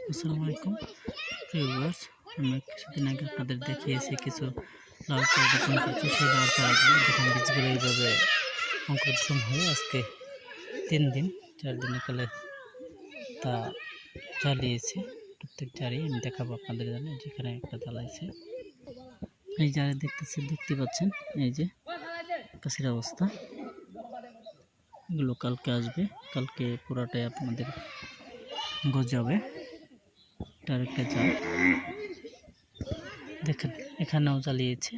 আসসালামু আলাইকুম ভিউয়ার্স, আমি কিছুদিন আগে আপনাদের দেখিয়েছি কিছু লাউ চারা রোপণ করছি। সেই লাউ চারাগুলো দেখুন বীজগুলো এইভাবে অঙ্কুরোদ্গম হয়ে আজকে 4 দিন কালে তা জ্বালিয়েছে। প্রত্যেক জারি আমি দেখাবো আপনাদের জন্য। যেখানে একটা জ্বালাইছে, এই জারে দেখতে পাচ্ছেন, এই যে গাছের অবস্থা। এগুলো কালকে আসবে, কালকে পুরাটাই আপনাদের গজাবে। একটা জাল দেখেন, এখানেও জ্বালিয়েছে,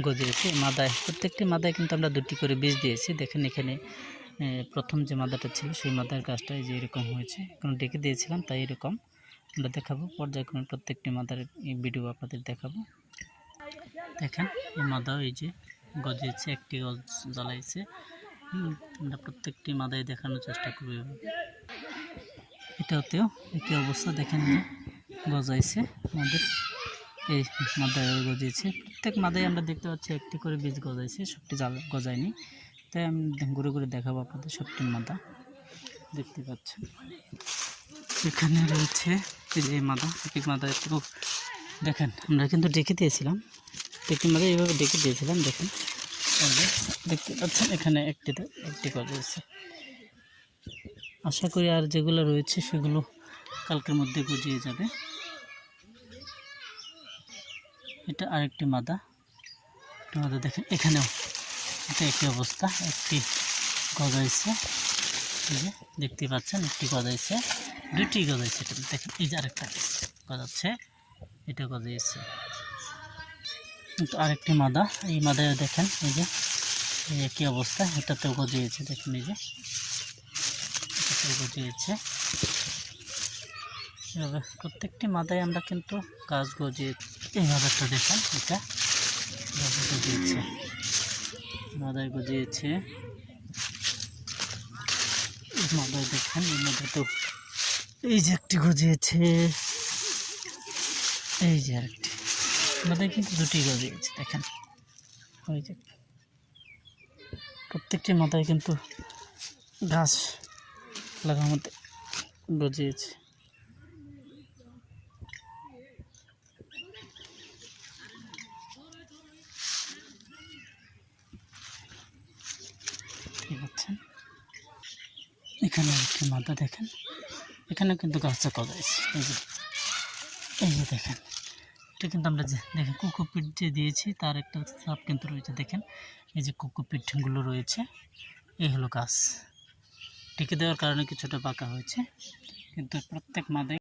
গজিয়েছে। মাদায়, প্রত্যেকটি মাদায় কিন্তু আমরা 2টি করে বীজ দিয়েছি। দেখেন এখানে প্রথম যে মাদাটা ছিল সেই মাদার গাছটা এই যে এরকম হয়েছে। এখন ডেকে দিয়েছিলাম, তাই এরকম আমরা দেখাবো পর্যায়ক্রমে প্রত্যেকটি মাদার ভিডিও আপনাদের দেখাবো। দেখেন এই মাদাও এই যে গজিয়েছে, একটি গজ জ্বালাইছে। আমরা প্রত্যেকটি মাদায় দেখানোর চেষ্টা করব। এটাতেও একই অবস্থা, দেখেন যে গজাইছে আমাদের এই মাদায় গজিয়েছে। প্রত্যেক মাদায় আমরা দেখতে পাচ্ছি একটি করে বীজ গজাইছে, সবটি গজায়নি। তাই আমি ঘুরে ঘুরে দেখাবো আপনাদের সবটি মাদা। দেখতে পাচ্ছেন এখানে রয়েছে এই যে মাদা, এক মাদা একটু দেখেন। আমরা কিন্তু ডেকে দিয়েছিলাম, একটি মাদা এইভাবে ডেকে দিয়েছিলাম। দেখেন দেখতে পাচ্ছেন এখানে একটি গজাইছে। আশা করি আর যেগুলো রয়েছে সেগুলো কালকের মধ্যে গজিয়ে যাবে। এটা আরেকটি মাদা, দেখেন এখানেও এটা একই অবস্থা, একটি গজাইছে। এই যে দেখতে পাচ্ছেন একটি গজাইছে, 2টি গজাইছে। এটা দেখেন, এই যে আরেকটা গজাচ্ছে, এটা গজাইছে। কিন্তু আরেকটি মাদা, এই মাদায় দেখেন এই যে একই অবস্থা, এটাতেও গজিয়েছে। দেখেন এই যে এটাতেও গজিয়েছে। এভাবে প্রত্যেকটি মাদায় আমরা কিন্তু গাছ গজিয়ে, এই মাদারটা দেখেন, এটা গজিয়েছে, মাদায় গজিয়েছে। এই মাদায় দেখেন, এই মাদাতেও এই যে একটি গজিয়েছে, এই যে আরেকটি মাদায় কিন্তু 2টি গজিয়েছে। দেখেন ওই যে প্রত্যেকটি মাদায় কিন্তু গাছ লাগার মধ্যে গজিয়েছে। পাচ্ছেন এখানে একটি মাদা, দেখেন এখানে কিন্তু গাছটা গজাইছে। এই যে দেখেন, এটা কিন্তু আমরা যে দেখেন কোকোপিট যে দিয়েছি তার একটা সাপ কিন্তু রয়েছে। দেখেন এই যে কোকোপিটগুলো রয়েছে, এই হলো গাছ। টিকে দেওয়ার কারণে কিছুটা পাকা হয়েছে, কিন্তু প্রত্যেক মাদায়